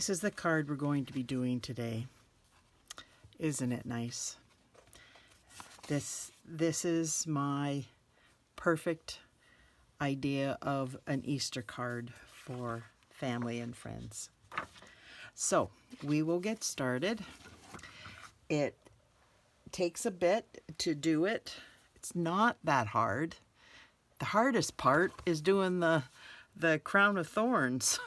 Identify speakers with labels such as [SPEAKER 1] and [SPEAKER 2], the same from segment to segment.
[SPEAKER 1] This is the card we're going to be doing today. Isn't it nice? This is my perfect idea of an Easter card for family and friends. So we will get started. It takes a bit to do it. It's not that hard. The hardest part is doing the crown of thorns.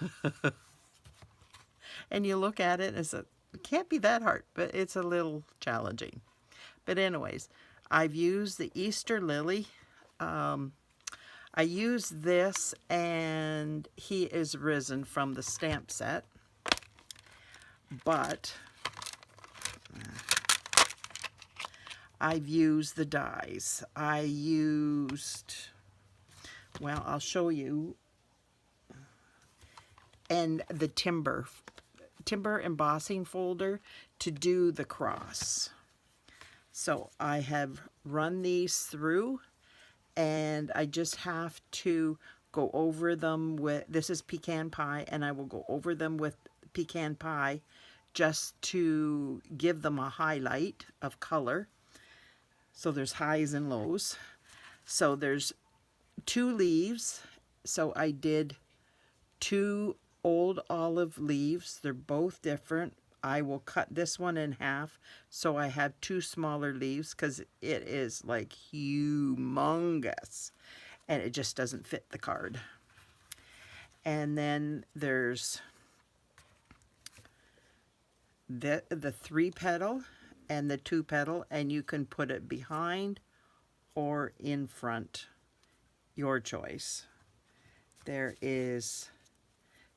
[SPEAKER 1] And you look at it and it can't be that hard, but it's a little challenging. But anyways, I've used the Easter lily. I used this, and he is risen from the stamp set. But I've used the dies. I used, well, I'll show you, and the timber embossing folder to do the cross. So I have run these through, and I just have to go over them with, this is Pecan Pie, and I will go over them with Pecan Pie just to give them a highlight of color. So there's highs and lows. So there's 2 leaves. So I did 2 old olive leaves. They're both different. I will cut this one in half so I have 2 smaller leaves because it is like humongous and it just doesn't fit the card. And then there's the 3 petal and the 2 petal, and you can put it behind or in front, your choice. There is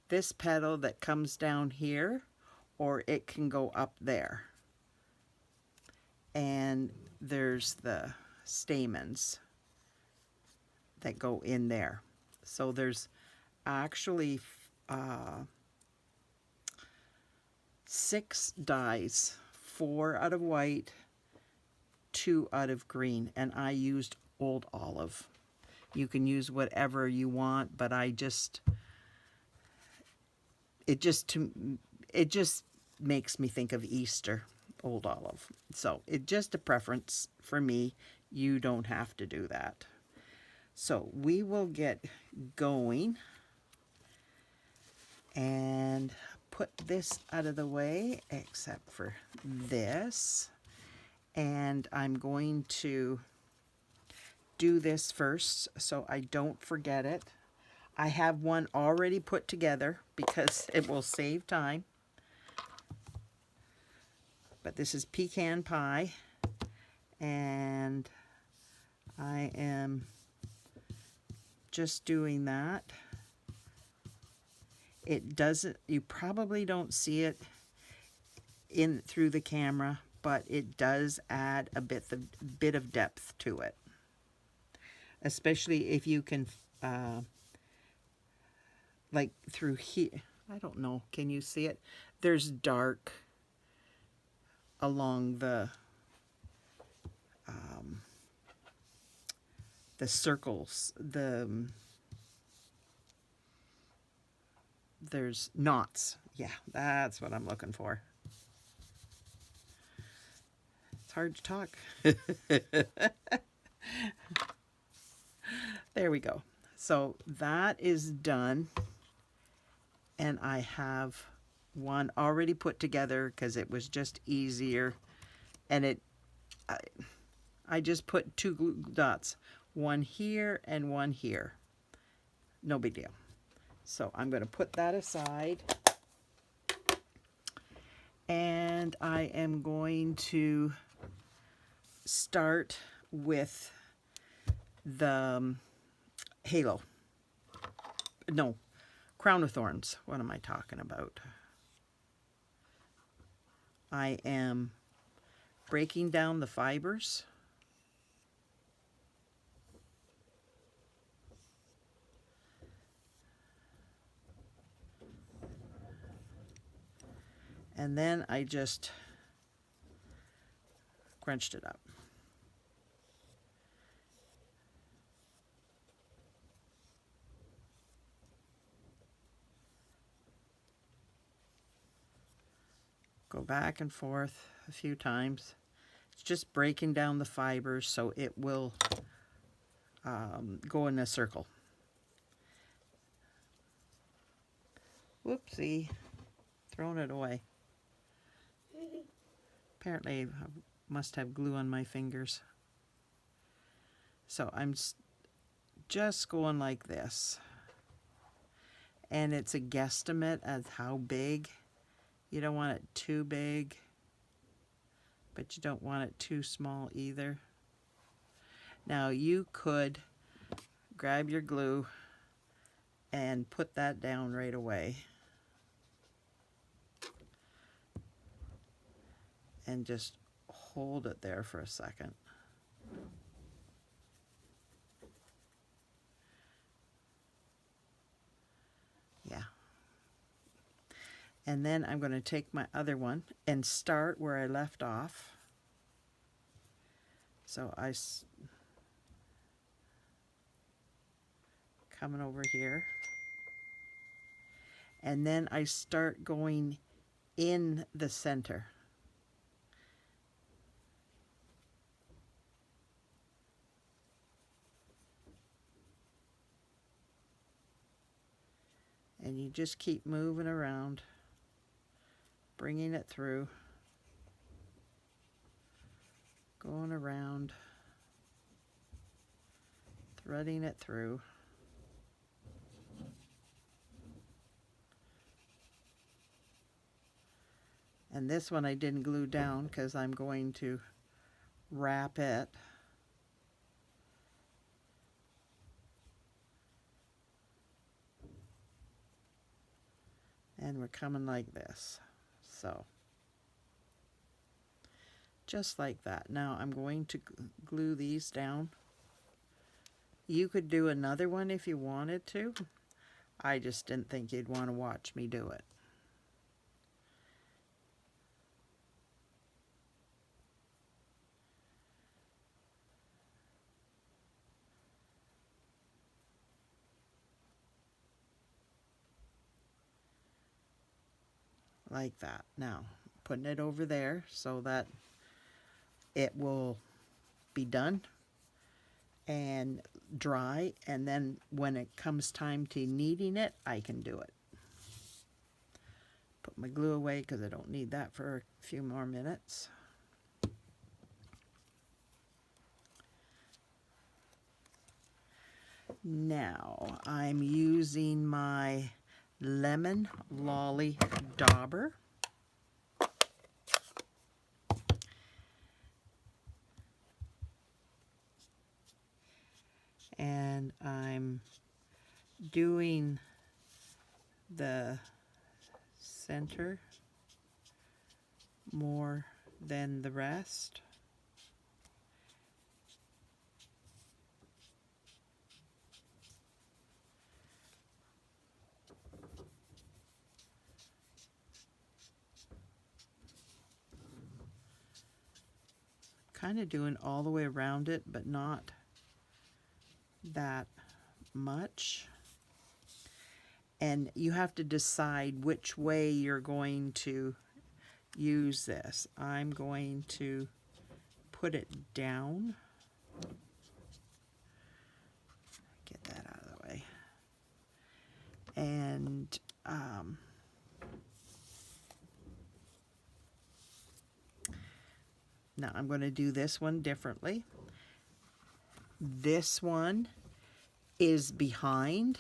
[SPEAKER 1] this petal that comes down here, or it can go up there. And there's the stamens that go in there. So there's actually 6 dies, 4 out of white, 2 out of green, and I used old olive. You can use whatever you want, but it just makes me think of Easter, old olive. So it's just a preference for me. You don't have to do that. So we will get going and put this out of the way, except for this. And I'm going to do this first so I don't forget it. I have one already put together because it will save time. But this is Pecan Pie, and I am just doing that. It doesn't, you probably don't see it through the camera, but it does add a bit of depth to it. Especially if you can, like through here, I don't know, can you see it? There's dark along the circles, there's knots. Yeah, that's what I'm looking for. It's hard to talk. There we go. So that is done. And I have one already put together because it was just easier. And I just put 2 glue dots. One here and one here. No big deal. So I'm going to put that aside. And I am going to start with the halo. No, crown of thorns. What am I talking about? I am breaking down the fibers. And then I just crunched it up. Go back and forth a few times. It's just breaking down the fibers so it will go in a circle. Whoopsie, thrown it away. Apparently I must have glue on my fingers. So I'm just going like this. And it's a guesstimate as how big. You don't want it too big, but you don't want it too small either. Now you could grab your glue and put that down right away. And just hold it there for a second. Yeah. And then I'm going to take my other one and start where I left off. So coming over here. And then I start going in the center. And you just keep moving around, bringing it through, going around, threading it through. And this one I didn't glue down because I'm going to wrap it. And we're coming like this. So, just like that. Now I'm going to glue these down. You could do another one if you wanted to. I just didn't think you'd want to watch me do it. Like that. Now, putting it over there so that it will be done and dry, and then when it comes time to kneading it, I can do it. Put my glue away because I don't need that for a few more minutes. Now, I'm using my Lemon Lolly Dauber. And I'm doing the center more than the rest. Kind of doing all the way around it, but not that much. And you have to decide which way you're going to use this. I'm going to put it down. Get that out of the way. And now I'm going to do this one differently. This one is behind.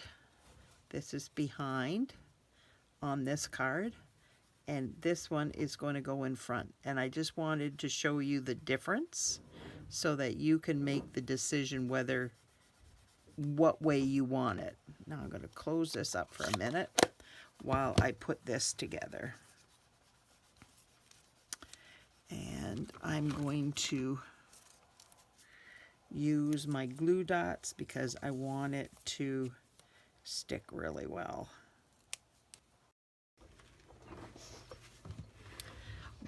[SPEAKER 1] This is behind on this card. And this one is going to go in front. And I just wanted to show you the difference so that you can make the decision what way you want it. Now I'm going to close this up for a minute while I put this together. And I'm going to use my glue dots because I want it to stick really well.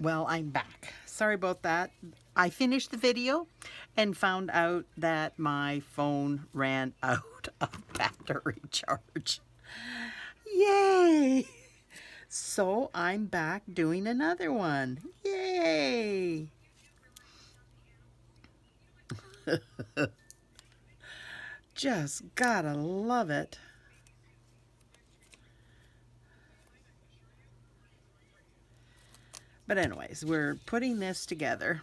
[SPEAKER 1] Well, I'm back. Sorry about that. I finished the video and found out that my phone ran out of battery charge. Yay! So I'm back doing another one. Yay! Just gotta love it. But anyways, we're putting this together.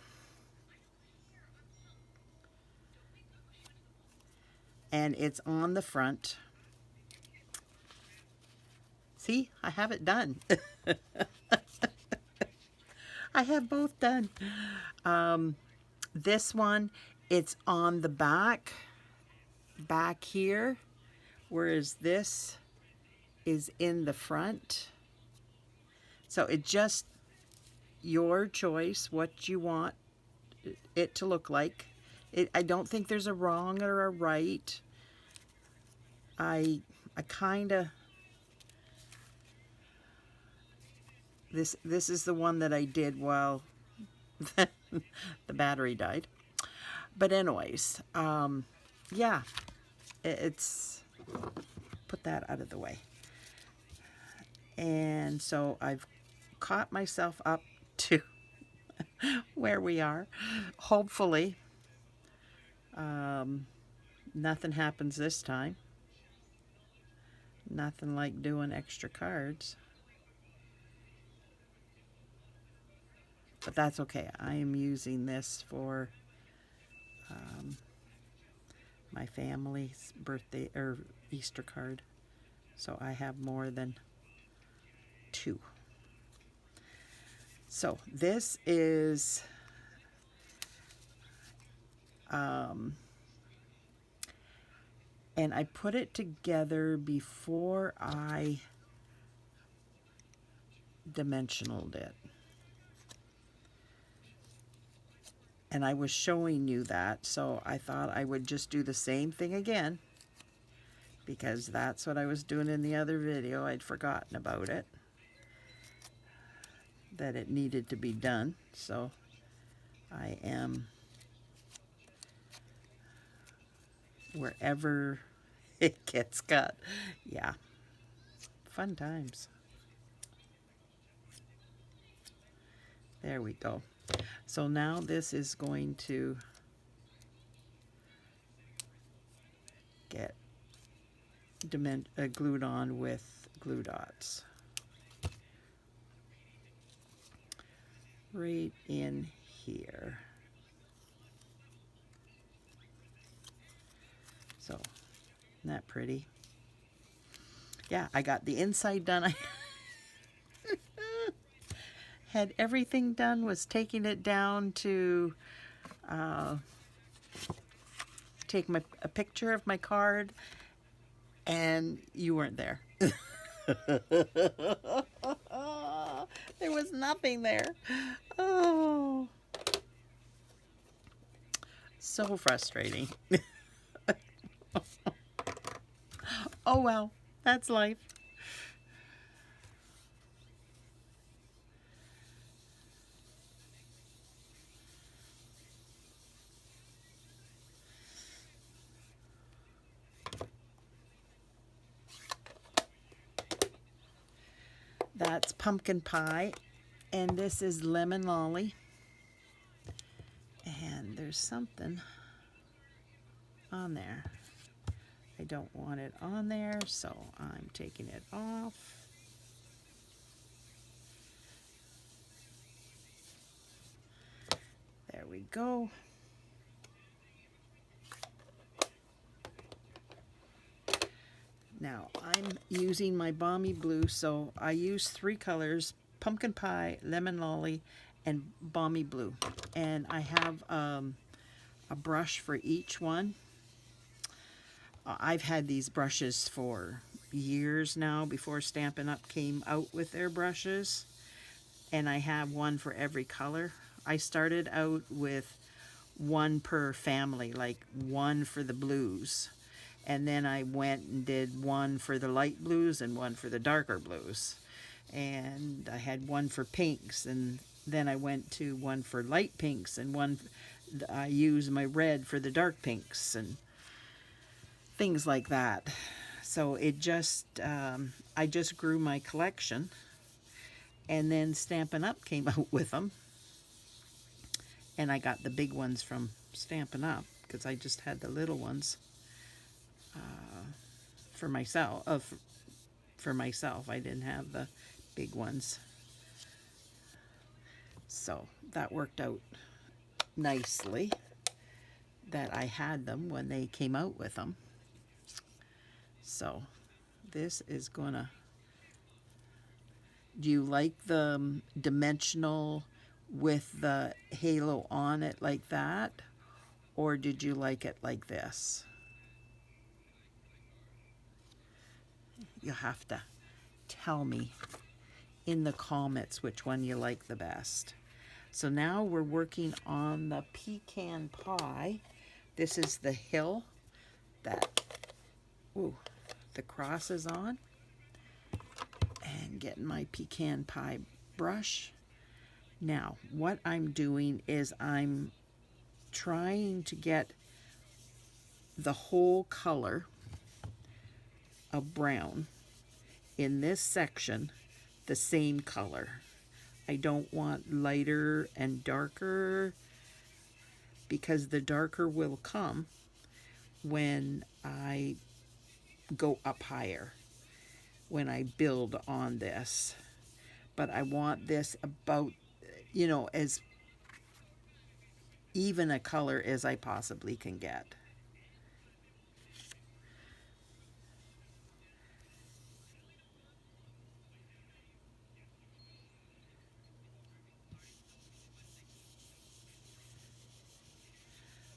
[SPEAKER 1] And it's on the front. See, I have it done. I have both done. This one, it's on the back here, whereas this is in the front. So it just your choice what you want it to look like. I don't think there's a wrong or a right. I kind of this is the one that I did while the battery died. But anyways, yeah, it's put that out of the way. And so I've caught myself up to where we are. Hopefully, nothing happens this time. Nothing like doing extra cards. But that's okay. I am using this for my family's birthday or Easter card. So I have more than 2. So this is and I put it together before I dimensionaled it. And I was showing you that, so I thought I would just do the same thing again, because that's what I was doing in the other video. I'd forgotten about it, that it needed to be done. So I am, wherever it gets cut. Yeah, fun times. There we go. So now this is going to get glued on with glue dots. Right in here. So, isn't that pretty? Yeah, I got the inside done. I had everything done, was taking it down to take a picture of my card, and you weren't there. There was nothing there. Oh, so frustrating. Oh well, that's life. That's Pumpkin Pie, and this is Lemon Lolly. And there's something on there. I don't want it on there, so I'm taking it off. There we go. Now I'm using my Balmy Blue, so I use 3 colors: Pumpkin Pie, Lemon Lolly, and Balmy Blue. And I have a brush for each one. I've had these brushes for years now, before Stampin' Up! Came out with their brushes. And I have one for every color. I started out with 1 per family, like 1 for the blues. And then I went and did 1 for the light blues and 1 for the darker blues. And I had 1 for pinks, and then I went to 1 for light pinks, and 1 I used my red for the dark pinks and things like that. So it just I just grew my collection, And then Stampin' Up came out with them. And I got the big ones from Stampin' Up because I just had the little ones for myself. For myself, I didn't have the big ones. So that worked out nicely that I had them when they came out with them. So this is gonna... Do you like the dimensional with the halo on it like that? Or did you like it like this? You'll have to tell me in the comments which one you like the best. So now we're working on the Pecan Pie. This is the hill that the cross is on. And getting my Pecan Pie brush. Now, what I'm doing is I'm trying to get the whole color of brown in this section the same color. I don't want lighter and darker because the darker will come when I go up higher, when I build on this. But I want this about, you know, as even a color as I possibly can get.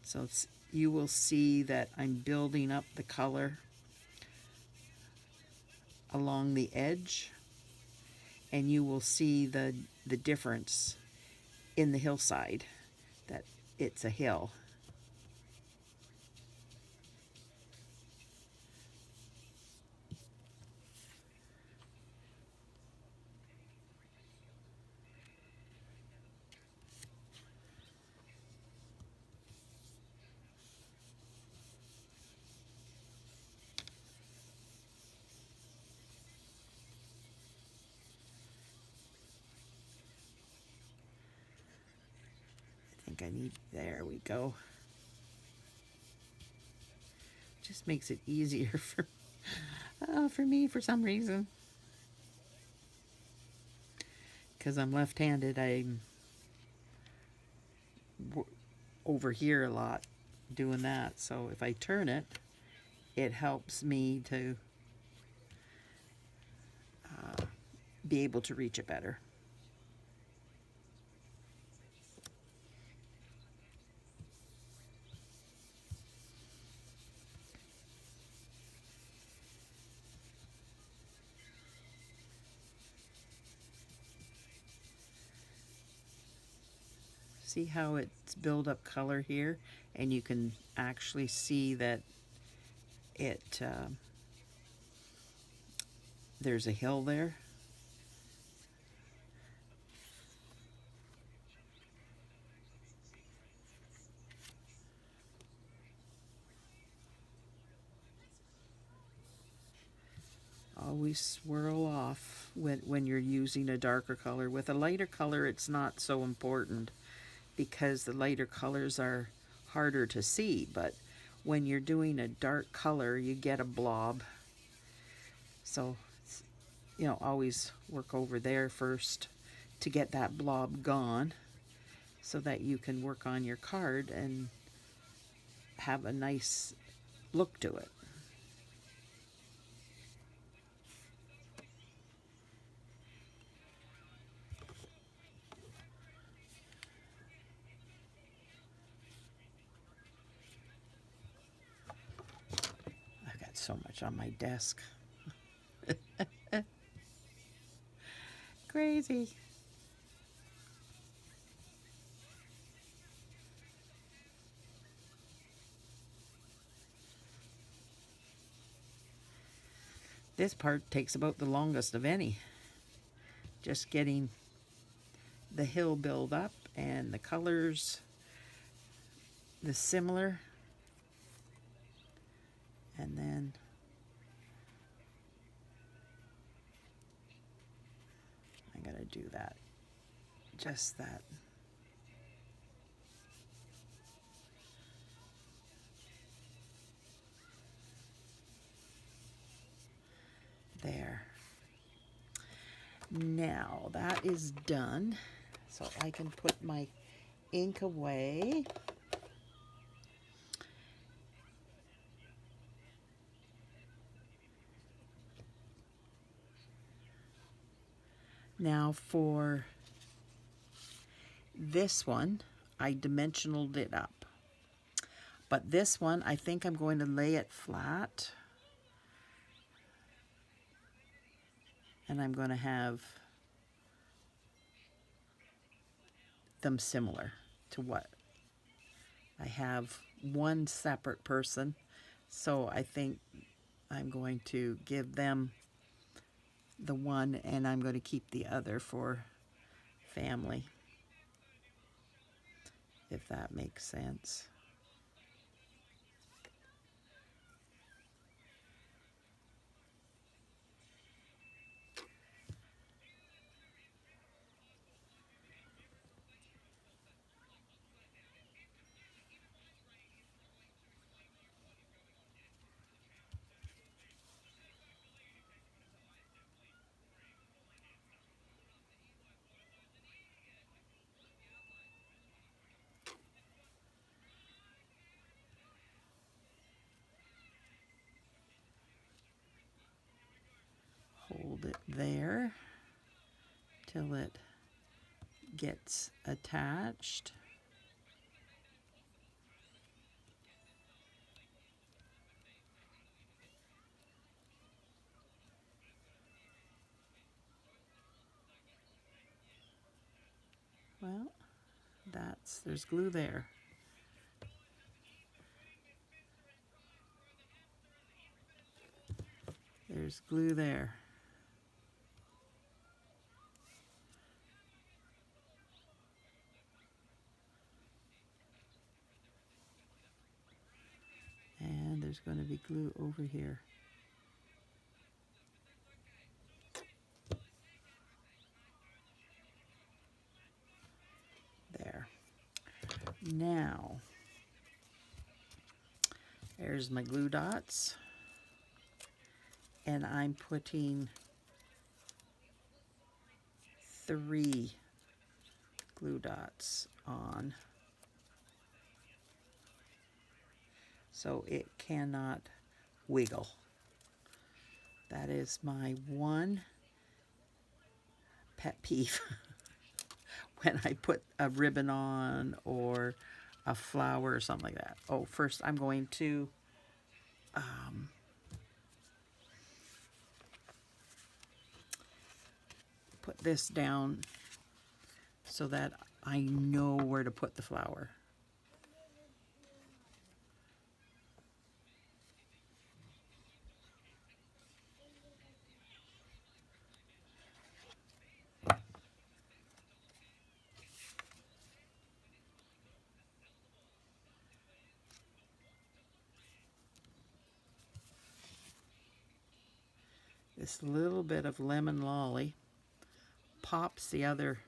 [SPEAKER 1] So you will see that I'm building up the color along the edge, and you will see the difference in the hillside, that it's a hill. I need, there we go. Just makes it easier for me for some reason. Because I'm left-handed, I'm over here a lot doing that. So if I turn it, it helps me to be able to reach it better. See how it's build up color here, and you can actually see that it there's a hill there. Always swirl off when you're using a darker color. With a lighter color, it's not so important because the lighter colors are harder to see, but when you're doing a dark color, you get a blob. So, you know, always work over there first to get that blob gone so that you can work on your card and have a nice look to it. So much on my desk. Crazy. This part takes about the longest of any. Just getting the hill build up and the colors the similar. And then I going to do that. Just that. There. Now that is done, so I can put my ink away. Now for this one, I dimensionaled it up. But this one, I think I'm going to lay it flat. And I'm going to have them similar to what I have one separate person. So I think I'm going to give them the one and I'm going to keep the other for family, if that makes sense. Hold it there till it gets attached. Well, there's glue there. There's glue there. And there's going to be glue over here. There. Now, there's my glue dots. And I'm putting 3 glue dots on. So it cannot wiggle. That is my one pet peeve when I put a ribbon on or a flower or something like that. Oh, first I'm going to put this down so that I know where to put the flower. This little bit of lemon lolly pops the other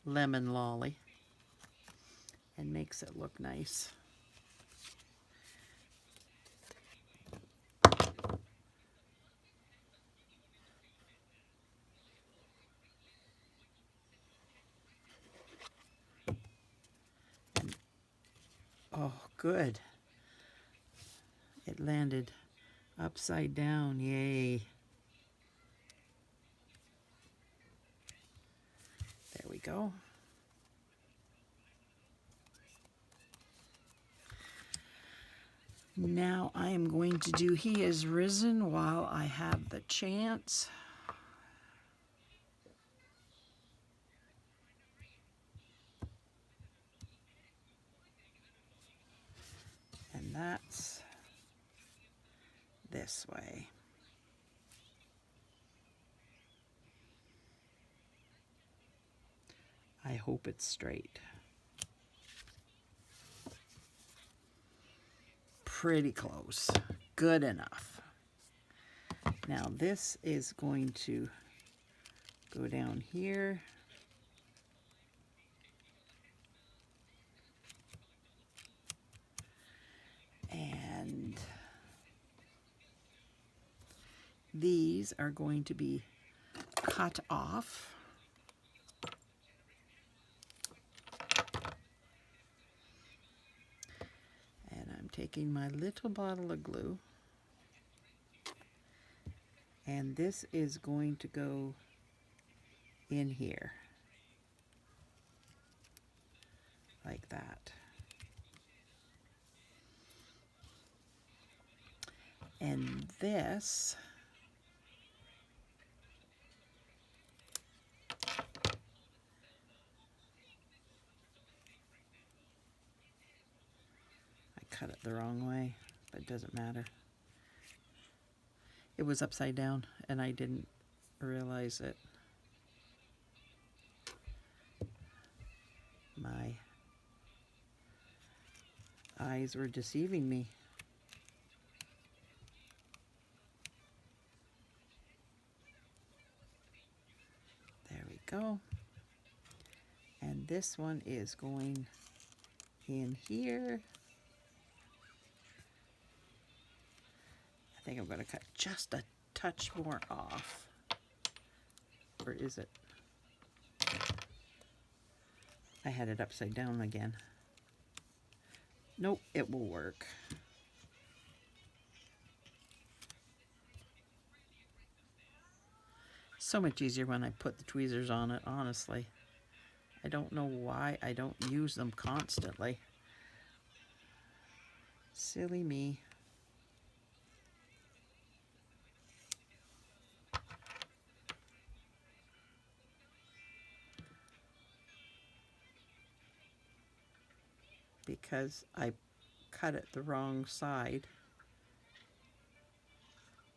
[SPEAKER 1] lemon lolly and makes it look nice. And, oh, good. It landed upside down. Yay. There we go. Now I am going to do He Is Risen while I have the chance. And that's this way. I hope it's straight. Pretty close. Good enough. Now this is going to Go down here. And these are going to be cut off. And I'm taking my little bottle of glue. And this is going to go in here. Like that. And this I cut it the wrong way, but it doesn't matter. It was upside down and I didn't realize it. My eyes were deceiving me. There we go. And this one is going in here. I think I'm going to cut just a touch more off. Or is it? I had it upside down again. Nope, it will work. So much easier when I put the tweezers on it, honestly. I don't know why I don't use them constantly. Silly me. Because I cut it the wrong side.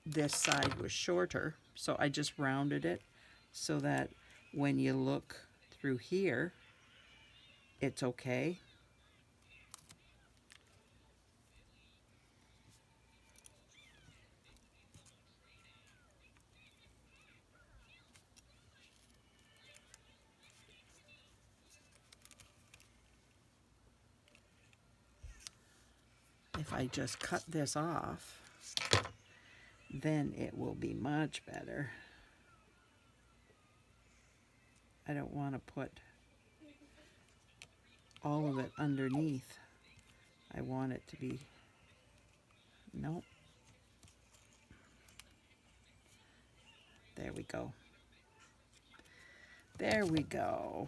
[SPEAKER 1] This side was shorter, so I just rounded it so that when you look through here, it's okay. If I just cut this off, then it will be much better. I don't want to put all of it underneath. I want it to be, nope. There we go. There we go.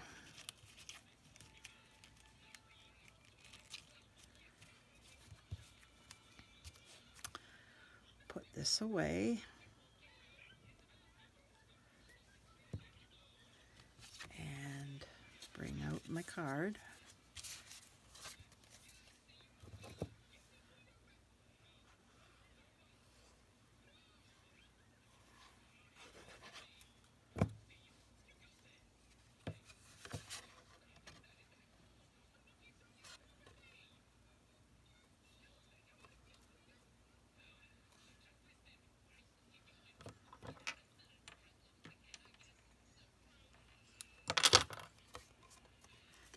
[SPEAKER 1] Put this away. And bring out my card.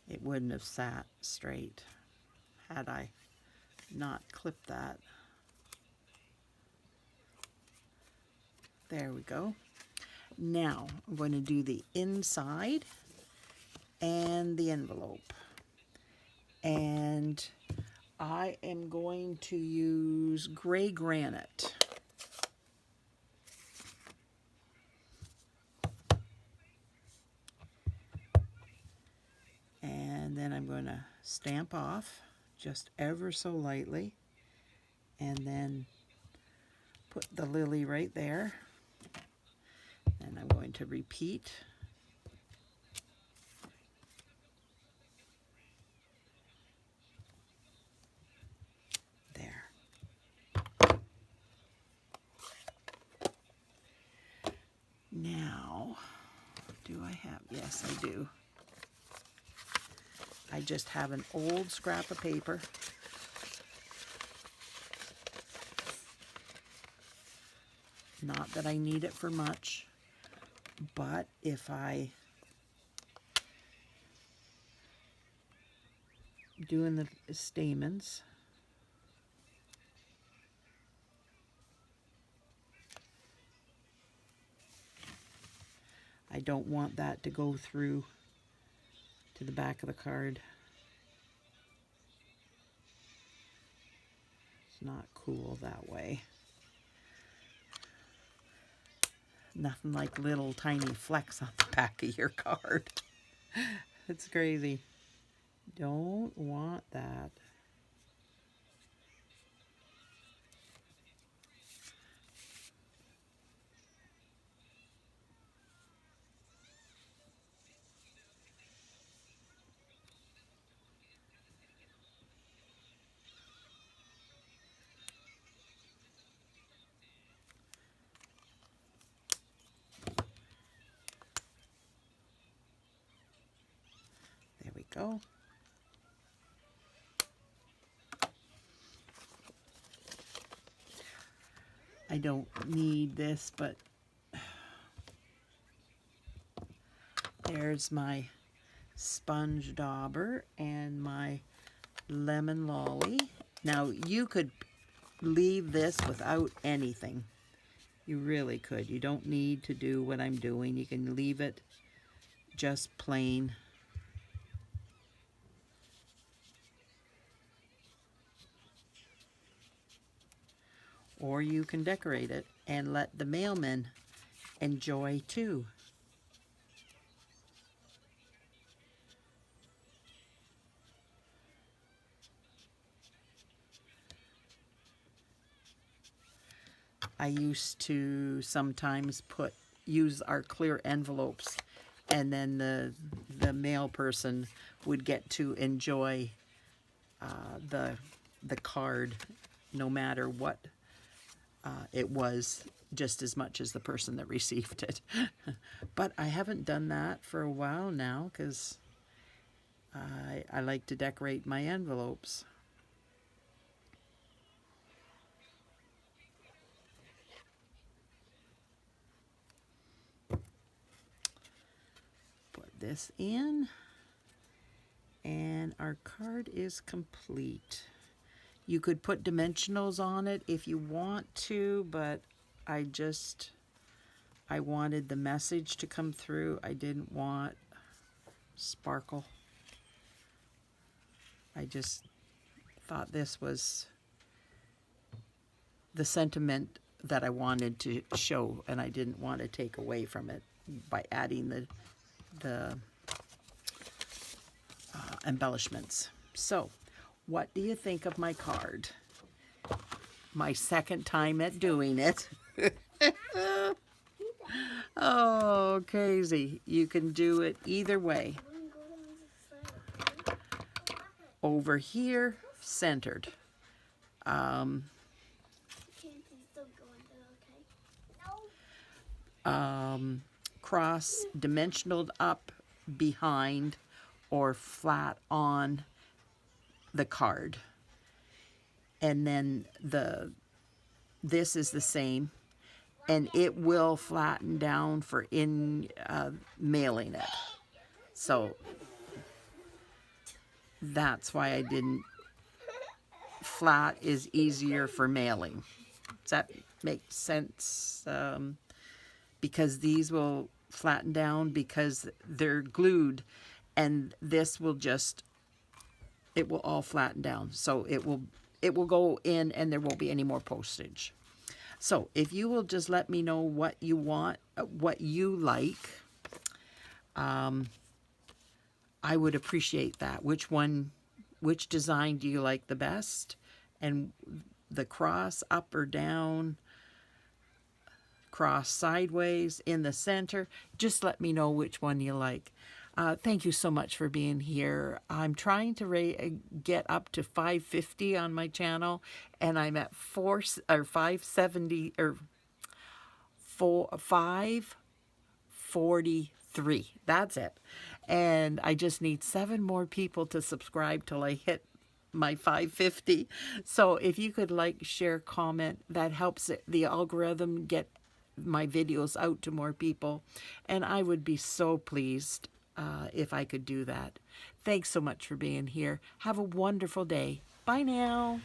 [SPEAKER 1] It wouldn't have sat straight had I not clipped that. There we go. Now I'm going to do the inside and the envelope. And I am going to use gray granite. And then I'm going to stamp off just ever so lightly. And then put the lily right there. And I'm going to repeat. There. Now, do I have, yes I do. I just have an old scrap of paper. Not that I need it for much, But if I doing the stamens, I don't want that to go through to the back of the card. It's not cool that way. Nothing like little tiny flecks on the back of your card. It's crazy. Don't want that. There we go. I don't need this, but there's my sponge dauber and my lemon lolly. Now you could leave this without anything. You really could. You don't need to do what I'm doing. You can leave it just plain. Or you can decorate it and let the mailman enjoy too. I used to sometimes use our clear envelopes, and then the mail person would get to enjoy the card, no matter what it was, just as much as the person that received it. But I haven't done that for a while now because I like to decorate my envelopes. Put this in, and our card is complete. You could put dimensionals on it if you want to, but I wanted the message to come through. I didn't want sparkle. I just thought this was the sentiment that I wanted to show, and I didn't want to take away from it by adding the embellishments. So, what do you think of my card? My second time at doing it. Oh, crazy. You can do it either way. Over here, centered. Cross dimensional up behind or flat on the card. And then this is the same, and it will flatten down for mailing it. So that's why I didn't. Flat is easier for mailing. Does that make sense? Because these will flatten down because they're glued, and this will just, it will all flatten down. So it will go in, and there won't be any more postage. So if you will just let me know what you want, what you like, I would appreciate that. Which design do you like the best? And the cross up or down, cross sideways, in the center. Just let me know which one you like. Thank you so much for being here. I'm trying to get up to 550 on my channel, and I'm at 570 or 543. That's it. And I just need 7 more people to subscribe till I hit my 550. So if you could like, share, comment, that helps the algorithm get my videos out to more people, and I would be so pleased if I could do that. Thanks so much for being here. Have a wonderful day. Bye now.